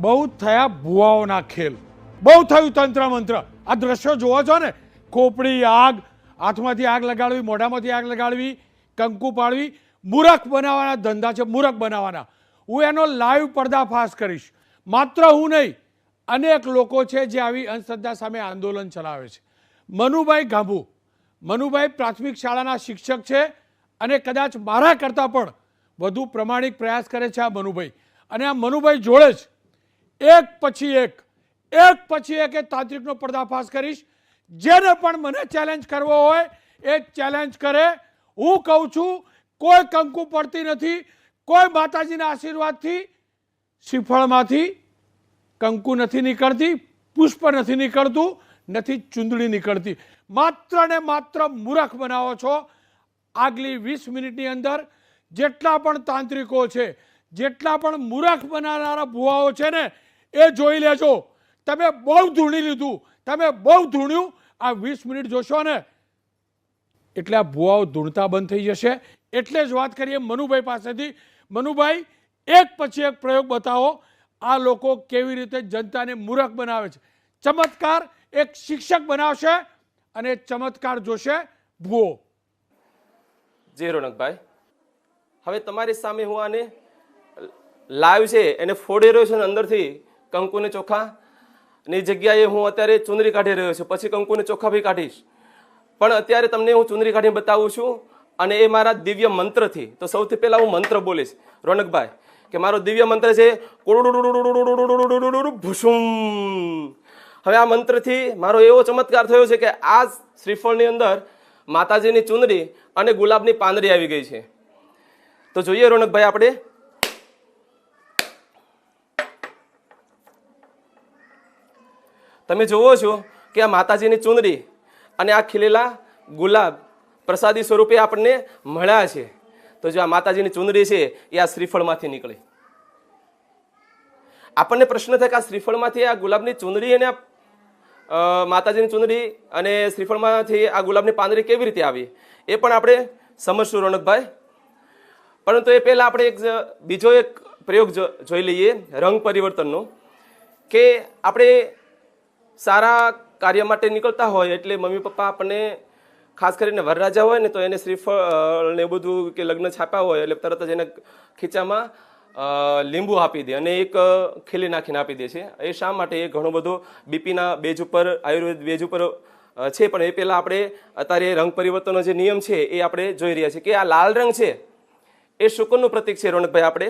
બહુ થયા ભુવાઓના ખેલ, બહુ થયું તંત્ર મંત્ર. આ દ્રશ્યો જોવો છો ને, ખોપડી આગ, હાથમાંથી આગ લગાડવી, મોઢામાંથી આગ લગાડવી, કંકુ પાડવી, મૂરખ બનાવવાના ધંધા છે, મૂરખ બનાવવાના. હું એનો લાઈવ પર્દાફાશ કરીશ. માત્ર હું નહીં, અનેક લોકો છે જે આવી અંધશ્રદ્ધા સામે આંદોલન ચલાવે છે. મનુભાઈ ગાભુ, મનુભાઈ પ્રાથમિક શાળાના શિક્ષક છે અને કદાચ મારા કરતાં પણ વધુ પ્રમાણિક પ્રયાસ કરે છે આ મનુભાઈ. અને આ મનુભાઈ જોડે જ એક પછી એક એ તાંત્રિકનો પર્દાફાશ કરીશ. જેને પણ મને ચેલેન્જ કરવો હોય એ ચેલેન્જ કરે. હું કહું છું, કોઈ કંકુ પડતી નથી, કોઈ માતાજીના આશીર્વાદથી શ્રીફળમાંથી કંકુ નથી નીકળતી, પુષ્પ નથી નીકળતું, નથી ચૂંદડી નીકળતી. માત્ર ને માત્ર મૂરખ બનાવો છો. આગલી 20 મિનિટની અંદર જેટલા પણ તાંત્રિકો છે, જેટલા પણ મૂરખ બનાવનારા ભુવાઓ છે ને, એ જોઈ લેજો. તમે બહુ ધૂણી લીધું, તમે બહુ ધૂણ્યું. આ 20 મિનિટ જોશો ને એટલે આ ભુવાઓ ધૂણતા બંધ થઈ જશે. એટલે જ વાત કરીએ મનુભાઈ પાસેથી. મનુભાઈ, એક પછી એક પ્રયોગ બતાવો. આ લોકો કેવી રીતે જનતાને મૂરખ બનાવે છે. ચમત્કાર એક શિક્ષક બનાવશે અને ચમત્કાર જોશે ભુવો. જી રોનકભાઈ, હવે તમારી સામે હું આને લાઈવ છે એને ફોડી રહ્યો છું અંદરથી કંકુને ચોખા ની જગ્યાએ હું અત્યારે ચુંદડી કાઢી રહ્યો છું. પછી કંકુને ચોખા બી કાઢીશ, પણ અત્યારે તમને હું ચુંદડી કાઢીને બતાવું છું અને એ મારા દિવ્ય મંત્રથી. તો સૌથી પહેલા હું મંત્ર બોલીશ રોનકભાઈ, કે મારો દિવ્ય મંત્ર છે ભૂસુમ. હવે આ મંત્રથી મારો એવો ચમત્કાર થયો છે કે આ શ્રીફળની અંદર માતાજીની ચુંદડી અને ગુલાબની પાંદડી આવી ગઈ છે. તો જોઈએ રોનકભાઈ, આપણે તમે જોવો છો કે આ માતાજીની ચુંદડી અને આ ખીલેલા ગુલાબ પ્રસાદી સ્વરૂપે આપણને મળ્યા છે. તો જો આ માતાજીની ચુંદડી છે એ આ શ્રીફળમાંથી નીકળી. આપણને પ્રશ્ન થાય કે આ શ્રીફળમાંથી આ ગુલાબની ચુંદડી અને માતાજીની ચુંદડી અને શ્રીફળમાંથી આ ગુલાબની પાંદડી કેવી રીતે આવી, એ પણ આપણે સમજશું રોનકભાઈ. પરંતુ એ પહેલા આપણે બીજો એક પ્રયોગ જોઈ લઈએ રંગ પરિવર્તનનો. કે આપણે સારા કાર્ય માટે નીકળતા હોય એટલે મમ્મી પપ્પા આપણને, ખાસ કરીને વરરાજા હોય ને, તો એને શ્રીફળ ને બધું કે લગ્ન છાપ્યા હોય એટલે તરત જ એને ખીચામાં લીંબુ આપી દે અને એક ખીલી નાખીને આપી દે છે. એ શા માટે? એ ઘણો બધો બીપીના બેઝ ઉપર, આયુર્વેદ બેઝ ઉપર છે. પણ એ પહેલાં આપણે અત્યારે રંગ પરિવર્તનનો જે નિયમ છે એ આપણે જોઈ રહ્યા છીએ કે આ લાલ રંગ છે એ શુકનનું પ્રતીક છે રોનકભાઈ આપણે.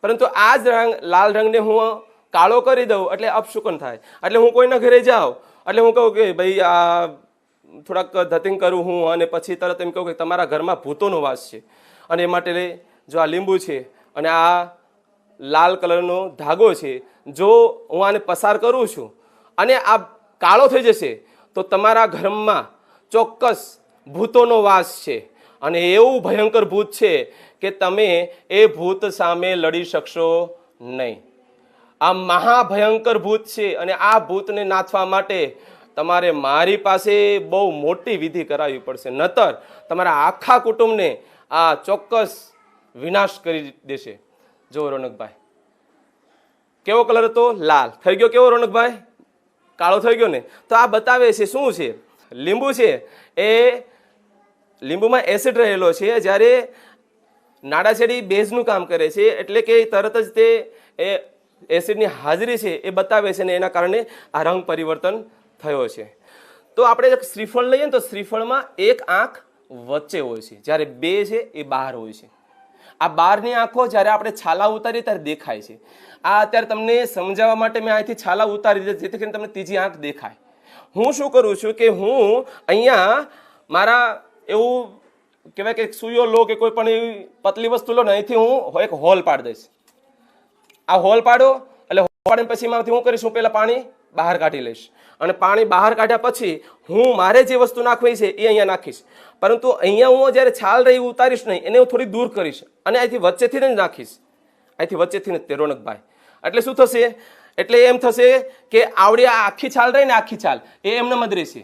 પરંતુ આ જ રંગ, લાલ રંગને હું કાળો કરી દઉં એટલે અપશુકન થાય. એટલે હું કોઈના ઘરે જાઉં એટલે હું કહું કે ભાઈ આ થોડાક ધતિંગ કરું હું, અને પછી તરત એમ કહું કે તમારા ઘરમાં ભૂતોનો વાસ છે, અને એ માટે જો આ લીંબુ છે અને આ લાલ કલરનો ધાગો છે, જો હું આને પસાર કરું છું અને આ કાળો થઈ જશે તો તમારા ઘરમાં ચોક્કસ ભૂતોનો વાસ છે. અને એવું ભયંકર ભૂત છે કે તમે એ ભૂત સામે લડી શકશો નહીં. આ મહાભયંકર ભૂત છે અને આ ભૂતને નાથવા માટે તમારે મારી પાસે બહુ મોટી વિધિ કરાવવી પડશે, નતર તમારા આખા કુટુંબને આ ચોક્કસ વિનાશ કરી દેશે. જો રોનકભાઈ, કેવો કલર હતો? લાલ. થઈ ગયો કેવો રોનકભાઈ? કાળો થઈ ગયો ને. તો આ બતાવે છે શું છે? લીંબુ છે. એ લીંબુમાં એસિડ રહેલો છે. જ્યારે નાડાછેડી બેઝનું કામ કરે છે એટલે કે તરત જ તે એ એસિડની હાજરી છે એ બતાવે છે, ને એના કારણે આ રંગ પરિવર્તન થયો છે. તો આપણે શ્રીફળ લઈએ ને તો શ્રીફળમાં એક આંખ વચ્ચે હોય છે, જ્યારે બે છે એ બહાર હોય છે. આ બહારની આંખો જ્યારે આપણે છાલા ઉતારીએ ત્યારે દેખાય છે. આ અત્યારે તમને સમજાવવા માટે મેં અહીંથી છાલા ઉતારી દીધા જેથી કરીને તમને ત્રીજી આંખ દેખાય. હું શું કરું છું કે હું અહીંયા મારા એવું કહેવાય કે સુઈઓ લો કે કોઈ પણ એવી પતલી વસ્તુ લો ને, અહીંથી હું એક હોલ પાડી દઈશ. આ હોલ પાડો એટલે હોલ પાડીને પછી એમાંથી હું કરીશ, હું પહેલાં પાણી બહાર કાઢી લઈશ, અને પાણી બહાર કાઢ્યા પછી હું મારે જે વસ્તુ નાખવી છે એ અહીંયા નાખીશ. પરંતુ અહીંયા હું જ્યારે છાલ રહી ઉતારીશ નહીં, એને હું થોડી દૂર કરીશ અને અહીંથી વચ્ચેથી જ નાખીશ. અહીંથી વચ્ચેથી જ તે રોનકભાઈ. એટલે શું થશે? એટલે એમ થશે કે આવડી આ આખી છાલ રહી ને, આખી છાલ એ એમને મદ રહેશે,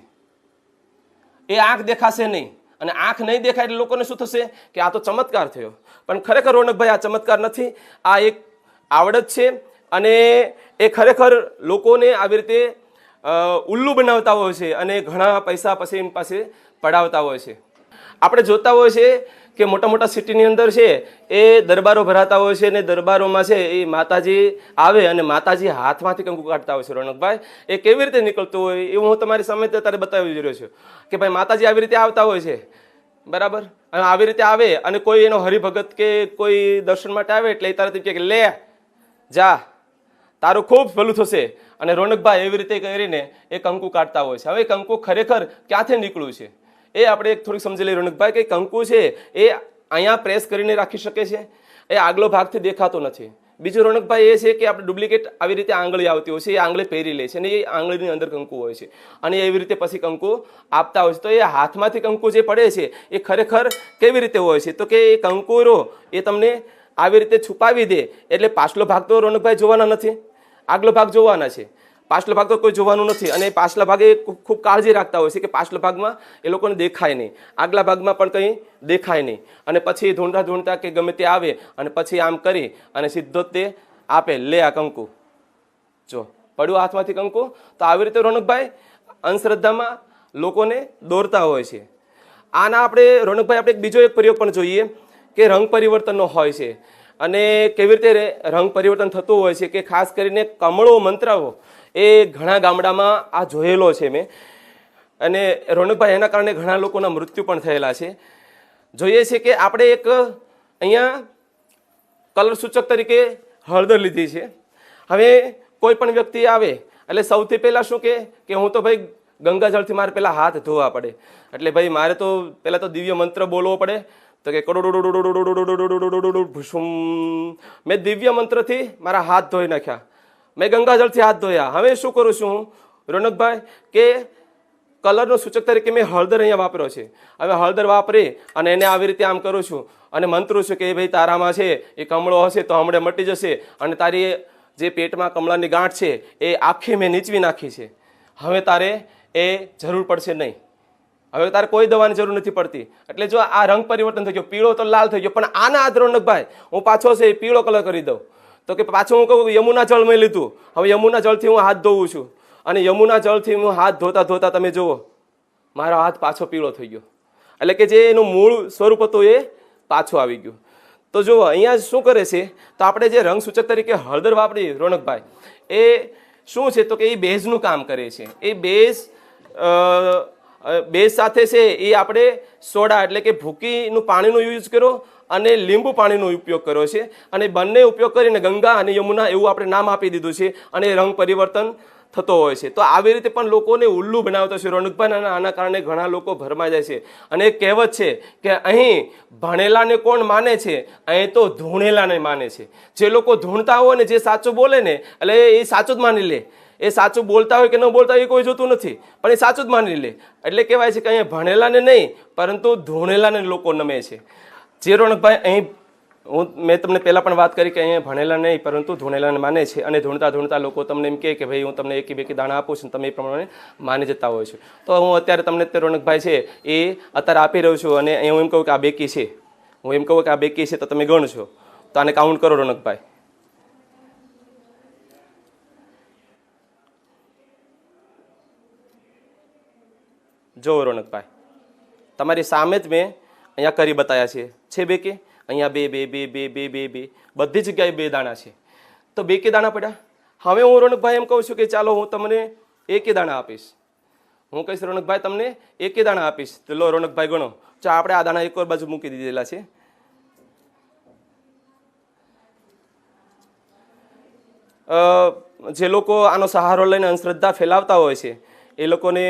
એ આંખ દેખાશે નહીં. અને આંખ નહીં દેખાય એટલે લોકોને શું થશે કે આ તો ચમત્કાર થયો. પણ ખરેખર રોનકભાઈ આ ચમત્કાર નથી, આ એક આવડત છે અને એ ખરેખર લોકોને આવી રીતે ઉલ્લુ બનાવતા હોય છે અને ઘણા પૈસા પછી એની પાસે પડાવતા હોય છે. આપણે જોતા હોય છે કે મોટા મોટા સિટીની અંદર છે એ દરબારો ભરાતા હોય છે, અને દરબારોમાં છે એ માતાજી આવે અને માતાજી હાથમાંથી કંકુ કાઢતા હોય છે. રોનકભાઈ, એ કેવી રીતે નીકળતું હોય એવું હું તમારી સામે અત્યારે બતાવી રહ્યો છું કે ભાઈ માતાજી આવી રીતે આવતા હોય છે, બરાબર. અને આવી રીતે આવે અને કોઈ એનો હરિભગત કે કોઈ દર્શન માટે આવે એટલે એ તરત કે લે જા, તારું ખૂબ ભલું થશે. અને રોનકભાઈ એવી રીતે કરીને એ કંકુ કાઢતા હોય છે. હવે કંકુ ખરેખર ક્યાંથી નીકળ્યું છે એ આપણે એક થોડીક સમજી લઈએ રોનકભાઈ, કે કંકુ છે એ અહીંયા પ્રેસ કરીને રાખી શકે છે, એ આગલો ભાગથી દેખાતો નથી. બીજું રોનકભાઈ એ છે કે આપણે ડુપ્લિકેટ આવી રીતે આંગળી આવતી હોય છે, એ આંગળી પહેરી લે છે અને એ આંગળીની અંદર કંકુ હોય છે અને એવી રીતે પછી કંકુ આપતા હોય છે. તો એ હાથમાંથી કંકુ જે પડે છે એ ખરેખર કેવી રીતે હોય છે, તો કે એ કંકુરો એ તમને આવી રીતે છુપાવી દે એટલે પાછલો ભાગ તો રોનકભાઈ જોવાના નથી, આગલો ભાગ જોવાના છે. પાછલા ભાગ તો કોઈ જોવાનું નથી. અને પાછલા ભાગે ખૂબ કાળજી રાખતા હોય છે કે પાછલા ભાગમાં એ લોકોને દેખાય નહીં, આગલા ભાગમાં પણ કંઈ દેખાય નહીં. અને પછી ધૂંઢતા ધૂંઢતા કે ગમે તે આવે અને પછી આમ કરી અને સીધો તે આપે, લે આ કંકુ, જો પડ્યું હાથમાંથી કંકુ. તો આવી રીતે રોનકભાઈ અંધશ્રદ્ધામાં લોકોને દોરતા હોય છે. આના આપણે રોનકભાઈ આપણે બીજો એક પ્રયોગ પણ જોઈએ કે રંગ પરિવર્તનનો હોય છે. અને કેવી રીતે રંગ પરિવર્તન થતું હોય છે કે ખાસ કરીને કમળો મંત્રાવો એ ઘણા ગામડામાં આ જોયેલો છે મેં. અને રોનકભાઈ એના કારણે ઘણા લોકોના મૃત્યુ પણ થયેલા છે. જોઈએ છે કે આપણે એક અહીંયા કલર સૂચક તરીકે હળદર લીધી છે. હવે કોઈ પણ વ્યક્તિ આવે એટલે સૌથી પહેલાં શું કે હું તો ભાઈ ગંગાજળથી મારે પહેલાં હાથ ધોવા પડે, એટલે ભાઈ મારે તો પહેલાં તો દિવ્ય મંત્ર બોલવો પડે. તો કે ભૂસુમ, મેં દિવ્ય મંત્રથી મારા હાથ ધોઈ નાખ્યા, મેં ગંગાજળથી હાથ ધોયા. હવે શું કરું છું હું રોનકભાઈ કે કલરનો સૂચક તરીકે મેં હળદર અહીંયા વાપર્યો છે. હવે હળદર વાપરી અને એને આવી રીતે આમ કરું છું અને મંત્રું છું કે ભાઈ તારામાં છે એ કમળો હશે તો હમણાં મટી જશે, અને તારી જે પેટમાં કમળાની ગાંઠ છે એ આખી મેં નીચવી નાખી છે. હવે તારે એ જરૂર પડશે નહીં, હવે તારે કોઈ દવાની જરૂર નથી પડતી. એટલે જો આ રંગ પરિવર્તન થઈ ગયો, પીળો તો લાલ થઈ ગયો, પણ આના આદ રોનકભાઈ હું પાછો છે એ પીળો કલર કરી દઉં. તો કે પાછું હું કહું યમુના જળ મેં લીધું, હવે યમુના જળથી હું હાથ ધોઉં છું અને યમુના જળથી હું હાથ ધોતા ધોતા તમે જુઓ મારો હાથ પાછો પીળો થઈ ગયો. એટલે કે જે એનું મૂળ સ્વરૂપ હતું એ પાછું આવી ગયું. તો જુઓ અહીંયા શું કરે છે, તો આપણે જે રંગ સૂચક તરીકે હળદર વાપરી રોનકભાઈ, એ શું છે તો કે એ બેઝનું કામ કરે છે. એ બેઝ સાથે છે એ આપણે સોડા એટલે કે ભૂકીનું પાણીનો યુઝ કર્યો અને લીંબુ પાણીનો ઉપયોગ કર્યો છે, અને બંને ઉપયોગ કરીને ગંગા અને યમુના એવું આપણે નામ આપી દીધું છે અને રંગ પરિવર્તન થતો હોય છે. તો આવી રીતે પણ લોકોને ઉલ્લુ બનાવતો છે રોનકભાઈ, અને આના કારણે ઘણા લોકો ભરમાઈ જાય છે. અને એક કહેવત છે કે અહીં ભણેલાને કોણ માને છે, અહીં તો ધૂણેલાને માને છે. જે લોકો ધૂણતા હોય ને જે સાચું બોલે ને એટલે એ સાચું જ માની લે, એ સાચું બોલતા હોય કે ન બોલતા હોય એ કોઈ જોતું નથી, પણ એ સાચું જ માની લે. એટલે કહેવાય છે કે અહીંયા ભણેલાને નહીં પરંતુ ધૂણેલાને લોકો નમે છે. જે રોનકભાઈ અહીં મેં તમને પહેલાં પણ વાત કરી કે અહીંયા ભણેલા નહીં પરંતુ ધૂણેલાને માને છે, અને ધૂણતા ધૂણતા લોકો તમને એમ કહે કે ભાઈ હું તમને એકી બેકી દાણા આપું છું, તમે એ પ્રમાણે માની જતા હોય છે. તો હું અત્યારે તમને તે રોનકભાઈ છે એ અત્યારે આપી રહ્યો છું, અને હું એમ કહું કે આ બેકી છે, હું એમ કહું કે આ બેકી છે તો તમે ગણશો. તો આને કાઉન્ટ કરો રોનકભાઈ. જો રોનકભાઈ તમારી સામે જ મેં અહીંયા કરી બતાવ્યા છે બેકી. અહીંયા બે બે બે બે બે બે બે બધી જગ્યાએ બે દાણા છે, તો બે કે દાણા પડ્યા. હવે હું રોનકભાઈ એમ કહું છું કે ચાલો હું તમને એકે દાણા આપીશ. હું કહીશ રોનકભાઈ તમને એકે દાણા આપીશ, તો લો રોનકભાઈ ગણો. ચાલો આપણે આ દાણા એક બાજુ મૂકી દીધેલા છે. જે લોકો આનો સહારો લઈને અંધશ્રદ્ધા ફેલાવતા હોય છે એ લોકોને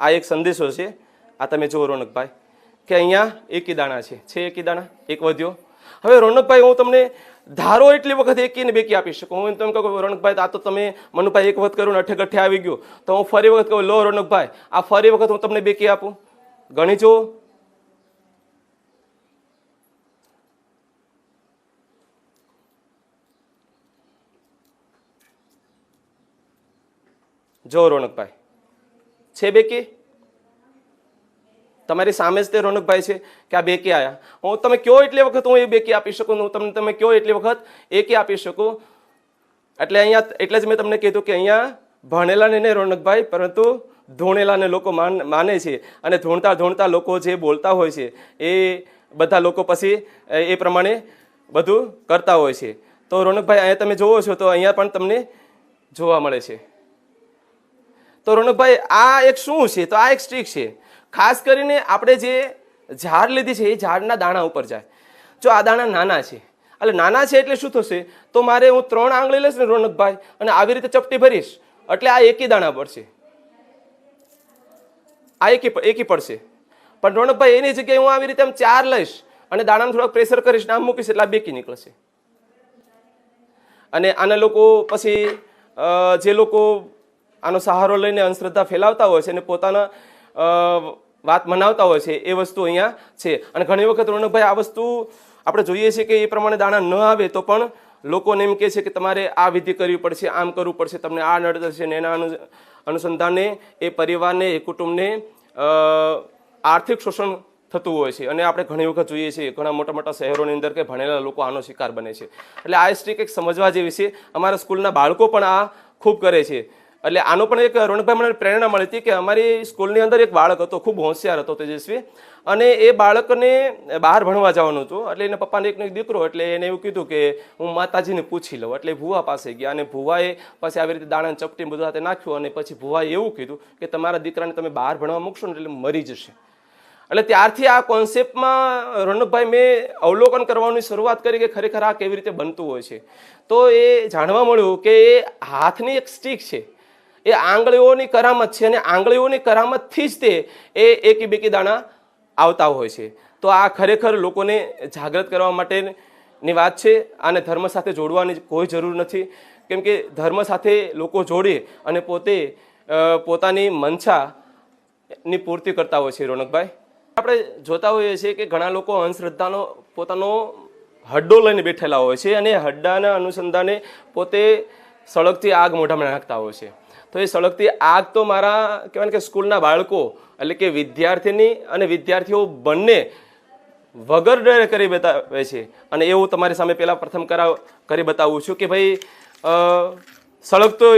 આ એક સંદેશો છે. આ તમે જુઓ રોનકભાઈ કે અહીંયા એકી દાણા છે એકી દાણા, એક વધ્યો. હવે રોનકભાઈ હું તમને ધારો એટલી વખત એકી ને બેકી આપી શકું. હું તેમ કહું રોનકભાઈ આ તો તમે મનુભાઈ એક વખત કરું ને અઠે ગઠે આવી ગયું, તો હું ફરી વખત કહું લો રોનકભાઈ આ ફરી વખત હું તમને બેકી આપું. ગણી જુઓ. જો રોનકભાઈ છે બેકી, તમારી સામે જ તે રોનકભાઈ છે કે આ બેકી આવ્યા. હું તમે કયો એટલી વખત હું એ બેકી આપી શકું, હું તમને તમે કયો એટલી વખત એકી આપી શકું. એટલે જ મેં તમને કીધું કે અહીંયા ભણેલાને નહીં રોનકભાઈ, પરંતુ ધૂણેલાને લોકો માને છે. અને ધૂણતા લોકો જે બોલતા હોય છે એ બધા લોકો પછી એ પ્રમાણે બધું કરતા હોય છે. તો રોનકભાઈ અહીંયા તમે જોવો છો તો અહીંયા પણ તમને જોવા મળે છે. તો રોનકભાઈ આ એક શું છે? તો આ એક સ્ટ્રીક છે. ખાસ કરીને આપણે જે ઝાડ લીધી છે એ ઝાડના દાણા ઉપર જાય. જો આ દાણા નાના છે, એટલે નાના છે એટલે શું થશે? તો મારે હું 3 આંગળી લઈશ ને રોનકભાઈ, અને આવી રીતે ચપટી ભરીશ એટલે આ એકી દાણા પડશે, આ એકી પડશે. પણ રોનકભાઈ એની જગ્યાએ હું આવી રીતે આમ 4 લઈશ અને દાણાને થોડોક પ્રેશર કરીશ ને આમ મૂકીશ એટલે આ બેકી નીકળશે. અને આના લોકો પછી જે લોકો આનો સહારો લઈને અંધશ્રદ્ધા ફેલાવતા હોય છે અને પોતાના વાત મનાવતા હોય છે એ વસ્તુ અહીંયા છે. અને ઘણી વખત રોનકભાઈ આ વસ્તુ આપણે જોઈએ છીએ કે એ પ્રમાણે દાણા ન આવે તો પણ લોકોને એમ કહે છે કે તમારે આ વિધિ કરવી પડશે, આમ કરવું પડશે, તમને આ નડશે. ને એના અનુસંધાને એ પરિવારને, એ કુટુંબને આર્થિક શોષણ થતું હોય છે. અને આપણે ઘણી વખત જોઈએ છીએ ઘણા મોટા મોટા શહેરોની અંદર કે ભણેલા લોકો આનો શિકાર બને છે. એટલે આ સ્ટ્રીક એક સમજવા જેવી છે. અમારા સ્કૂલના બાળકો પણ આ ખૂબ કરે છે. એટલે આનો પણ એક રોનકભાઈ મને પ્રેરણા મળી હતી કે અમારી સ્કૂલની અંદર એક બાળક હતો, ખૂબ હોશિયાર હતો, તેજસ્વી. અને એ બાળકને બહાર ભણવા જવાનું હતું. એટલે એના પપ્પાને એક દીકરો, એટલે એને એવું કીધું કે હું માતાજીને પૂછી લઉં. એટલે ભુવા પાસે ગયા અને ભુવાએ પછી આવી રીતે દાણા ચપટી બધું સાથે નાખ્યું. અને પછી ભુવાએ એવું કીધું કે તમારા દીકરાને તમે બહાર ભણવા મૂકશો ને એટલે મરી જશે. એટલે ત્યારથી આ કોન્સેપ્ટમાં રોનકભાઈ મેં અવલોકન કરવાની શરૂઆત કરી કે ખરેખર આ કેવી રીતે બનતું હોય છે. તો એ જાણવા મળ્યું કે એ હાથની એક સ્ટીક છે, એ આંગળીઓની કરામત છે. અને આંગળીઓની કરામતથી જ તે એકી બેકી દાણા આવતા હોય છે. તો આ ખરેખર લોકોને જાગૃત કરવા માટેની વાત છે. આને ધર્મ સાથે જોડવાની કોઈ જરૂર નથી, કેમ કે ધર્મ સાથે લોકો જોડે અને પોતે પોતાની મંશાની પૂર્તિ કરતા હોય છે. રોનકભાઈ આપણે જોતા હોઈએ છીએ કે ઘણા લોકો અંધશ્રદ્ધાનો પોતાનો હડ્ડો લઈને બેઠેલા હોય છે અને હડ્ડાના અનુસંધાને પોતે સળગતી આગ મોઢામાં નાખતા હોય છે. તો એ સળગતી આગ તો મારા કહેવાય ને કે સ્કૂલના બાળકો એટલે કે વિદ્યાર્થીની અને વિદ્યાર્થીઓ બંને વગર ડરે કરી બતાવે છે. અને એવું તમારી સામે પહેલાં પ્રથમ કરી બતાવું છું કે ભાઈ સળગતો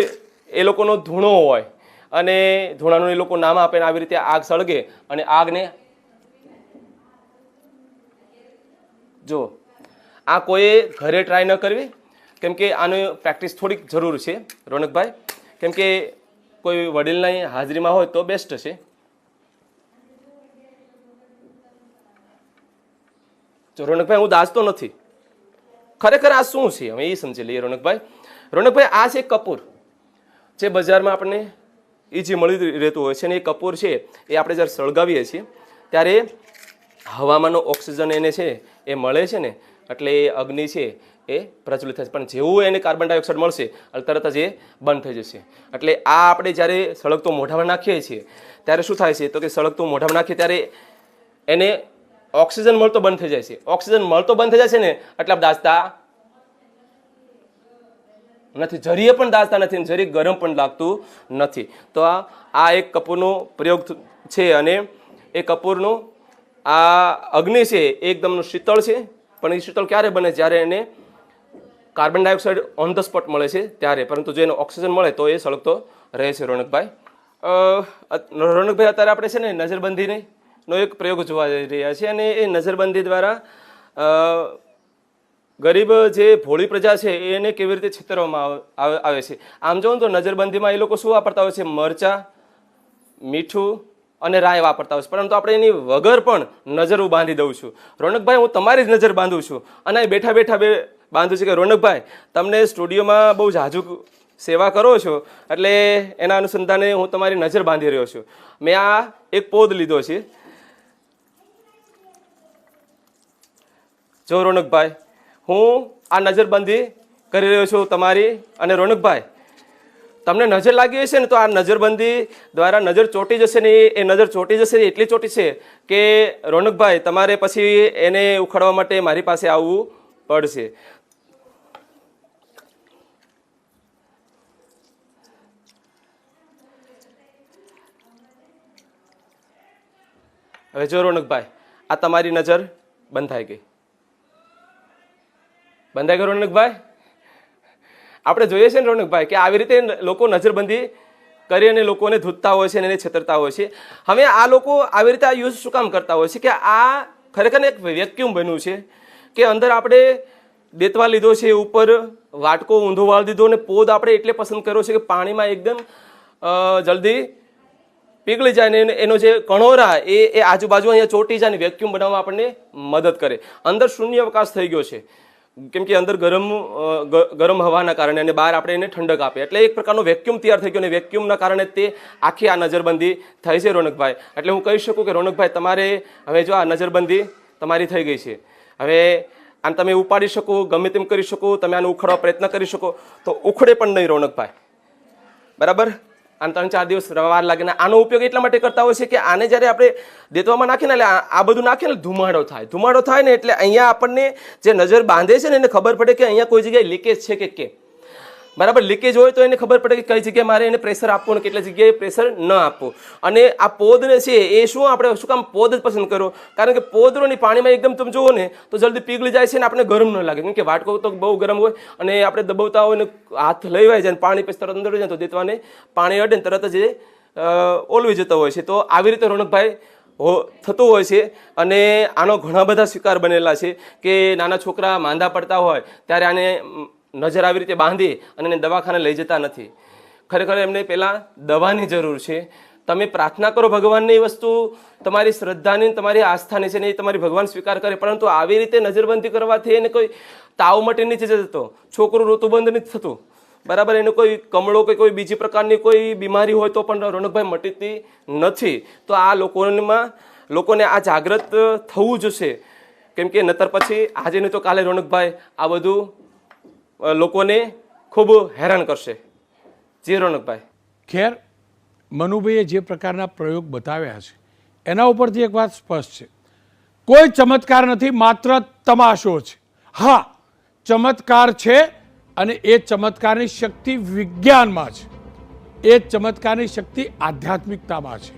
એ લોકોનો ધૂણો હોય અને ધૂણાનું એ લોકો નામ આપે ને આવી રીતે આગ સળગે અને આગને જો આ કોઈએ ઘરે ટ્રાય ન કરવી, કેમ કે આની પ્રેક્ટિસ થોડીક જરૂર છે રોનકભાઈ. કેમ કે કોઈ વડીલની હાજરીમાં હોય તો બેસ્ટ છે. જો રોનકભાઈ હું દાજતો નથી, ખરેખર આ શું છે હવે એ સમજી લઈએ. રોનકભાઈ આ છે કપૂર, જે બજારમાં આપણને ઈજી મળી રહેતું હોય છે. અને એ કપૂર છે એ આપણે જ્યારે સળગાવીએ છીએ ત્યારે હવામાંનો ઓક્સિજન એને છે એ મળે છે ને, એટલે એ અગ્નિ છે એ પ્રજ્વલિત થશે. પણ જેવું એને કાર્બન ડાયોક્સાઇડ મળશે એટલે તરત જ એ બંધ થઈ જશે. એટલે આ આપણે જ્યારે સળગતો મોઢામાં નાખીએ છીએ ત્યારે શું થાય છે? તો કે સળગતું મોઢામાં નાખીએ ત્યારે એને ઓક્સિજન મળતો બંધ થઈ જાય છે. ઓક્સિજન મળતો બંધ થઈ જાય છે ને એટલે આપણે દાજતા નથી, જરીએ પણ દાજતા નથી, જરી ગરમ પણ લાગતું નથી. તો આ એક કપૂરનો પ્રયોગ છે. અને એ કપૂરનું આ અગ્નિ છે એકદમ શીતળ છે. પણ એ શીતળ ક્યારે બને? જ્યારે એને carbon dioxide on the spot મળે છે ત્યારે. પરંતુ જો એને ઓક્સિજન મળે તો એ સળગતો રહે છે. રોનકભાઈ અત્યારે આપણે છે ને નજરબંધીનો એક પ્રયોગ જોવા જઈ રહ્યા છીએ. અને એ નજરબંધી દ્વારા ગરીબ જે ભોળી પ્રજા છે એને કેવી રીતે છેતરવામાં આવે છે. આમ જોઉં તો નજરબંધીમાં એ લોકો શું વાપરતા હોય છે? મરચાં, મીઠું અને રાય વાપરતા હોય છે. પરંતુ આપણે એની વગર પણ નજર હું બાંધી દઉં છું. રોનકભાઈ હું તમારી જ નજર બાંધું છું. અને બેઠા બાંધું છું કે રોનકભાઈ તમને સ્ટુડિયોમાં બહુ ઝાઝુ સેવા કરો છો એટલે એના અનુસંધાને હું તમારી નજર બાંધી રહ્યો છું. મેં આ એક પોદ લીધો છે. જો રોનકભાઈ હું આ નજરબંધી કરી રહ્યો છું તમારી. અને રોનકભાઈ તમને નજર લાગી હશે ને તો આ નજરબંધી દ્વારા નજર ચોંટી જશે ને એ નજર ચોંટી જશે એટલી ચોંટી છે કે રોનકભાઈ તમારે પછી એને ઉખાડવા માટે મારી પાસે આવવું પડશે. હવે જો રોનકભાઈ, આ તમારી નજર બંધાઈ ગઈ. બંધાઈ ગઈ રોનકભાઈ? આપણે જોઈએ છે ને રોનકભાઈ કે આવી રીતે લોકો નજરબંધી કરી અને લોકોને ધૂતતા હોય છે અને એને છેતરતા હોય છે. હવે આ લોકો આવી રીતે આ યુઝ શું કામ કરતા હોય છે કે આ ખરેખર એક વેક્યુમ બન્યું છે કે અંદર આપણે દેતવા લીધો છે, ઉપર વાટકો ઊંધો વાળી દીધો અને પોદ આપણે એટલે પસંદ કર્યો છે કે પાણીમાં એકદમ જલ્દી પીગળી જાય ને એનો જે કણોરા એ આજુબાજુ અહીંયા ચોટી જાય ને વેક્યુમ બનાવવા આપણને મદદ કરે. અંદર શૂન્ય અવકાશ થઈ ગયો છે કેમ કે અંદર ગરમ હવાના કારણે અને બહાર આપણે એને ઠંડક આપે એટલે એક પ્રકારનો વેક્યુમ તૈયાર થઈ ગયો અને વેક્યુમના કારણે તે આખી આ નજરબંધી થઈ છે રોનકભાઈ. એટલે હું કહી શકું કે રોનકભાઈ તમારે હવે જો આ નજરબંધી તમારી થઈ ગઈ છે. હવે આને તમે ઉપાડી શકો, ગમે તેમ કરી શકો, તમે આને ઉખાડવા પ્રયત્ન કરી શકો તો ઉખડે પણ નહીં રોનકભાઈ. બરાબર? આને 3-4 દિવસ વાર લાગે. આનો ઉપયોગ એટલા માટે કરતા હોય છે કે આને જ્યારે આપણે દેતવામાં નાખીએ ને એટલે આ બધું નાખીએ ને ધુમાડો થાય ને એટલે અહીંયા આપણને જે નજર બાંધે છે ને એને ખબર પડે કે અહીંયા કોઈ જગ્યાએ લીકેજ છે કે કેમ. બરાબર? લીકેજ હોય તો એને ખબર પડે કે કઈ જગ્યાએ મારે એને પ્રેશર આપવું અને કેટલી જગ્યાએ પ્રેશર ન આપવું. અને આ પોદને છે એ શું આપણે શું કામ પોદ જ પસંદ કરો? કારણ કે પોદરોની પાણીમાં એકદમ તમે જુઓ ને તો જલ્દી પીગળી જાય છે ને આપણે ગરમ ન લાગે. કેમ કે વાટકો તો બહુ ગરમ હોય અને આપણે દબાવતા હોય ને હાથ લઈવાય જાય પાણી પછી તરત અંદર જાય તો દેતવાને પાણી અડે ને તરત જ ઓલવી જતો હોય છે. તો આવી રીતે રોનકભાઈ થતું હોય છે અને આનો ઘણા બધા શિકાર બનેલા છે કે નાના છોકરા માંદા પડતા હોય ત્યારે આને નજર આવી રીતે બાંધી અને એને દવાખાને લઈ જતા નથી. ખરેખર એમને પહેલાં દવાની જરૂર છે. તમે પ્રાર્થના કરો ભગવાનની વસ્તુ તમારી શ્રદ્ધાની તમારી આસ્થાની છે ને એ તમારી ભગવાન સ્વીકાર કરે, પરંતુ આવી રીતે નજરબંધી કરવાથી એને કોઈ તાવ મટી નથી જતો, છોકરું ઋતુબંધ નથી થતું. બરાબર? એને કોઈ કમળો કે કોઈ બીજી પ્રકારની કોઈ બીમારી હોય તો પણ રોનકભાઈ મટીતી નથી. તો આ લોકોને આ જાગૃત થવું જોશે. કેમ કે નતર પછી આજે નહીં તો કાલે રોનકભાઈ આ બધું લોકોને ખૂબ હેરાન કરશે. જી રોનકભાઈ. ખેર, મનુભાઈએ જે પ્રકારના પ્રયોગ બતાવ્યા છે એના ઉપરથી એક વાત સ્પષ્ટ છે, કોઈ ચમત્કાર નથી, માત્ર તમાશો છે. હા, ચમત્કાર છે અને એ ચમત્કારની શક્તિ વિજ્ઞાનમાં છે, એ ચમત્કારની શક્તિ આધ્યાત્મિકતામાં છે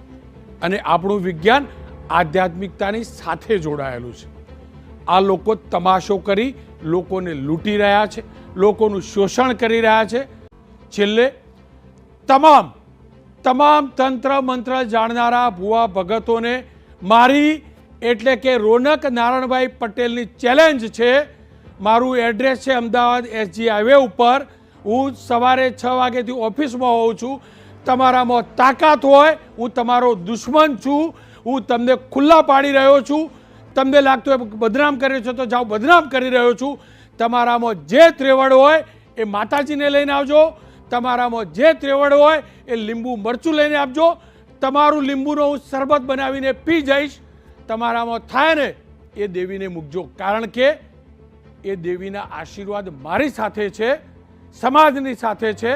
અને આપણું વિજ્ઞાન આધ્યાત્મિકતાની સાથે જોડાયેલું છે. આ લોકો તમાશો કરી લોકોને લૂંટી રહ્યા છે, લોકોનું શોષણ કરી રહ્યા છે. છેલ્લે તમામ તંત્ર મંત્ર જાણનારા ભુવા ભગતોને મારી એટલે કે રોનક નારણભાઈ પટેલની ચેલેન્જ છે. મારું એડ્રેસ છે અમદાવાદ SG હાઈવે ઉપર. હું સવારે 6 વાગ્યાથી ઓફિસમાં હોઉં છું. તમારામાં તાકાત હોય, હું તમારો દુશ્મન છું, હું તમને ખુલ્લા પાડી રહ્યો છું. તમને લાગતું હોય બદનામ કર્યો છો તો જાઓ, બદનામ કરી રહ્યો છું. તમારામાં જે ત્રેવડ હોય એ માતાજીને લઈને આવજો, તમારામાં જે ત્રેવડ હોય એ લીંબુ મરચું લઈને આપજો. તમારું લીંબુનો હું શરબત બનાવીને પી જઈશ. તમારામાં થાય ને એ દેવીને મૂકજો, કારણ કે એ દેવીના આશીર્વાદ મારી સાથે છે, સમાજની સાથે છે,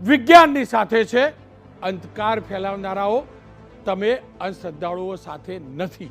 વિજ્ઞાનની સાથે છે. અંધકાર ફેલાવનારાઓ તમે અંધશ્રદ્ધાળુઓ સાથે નથી.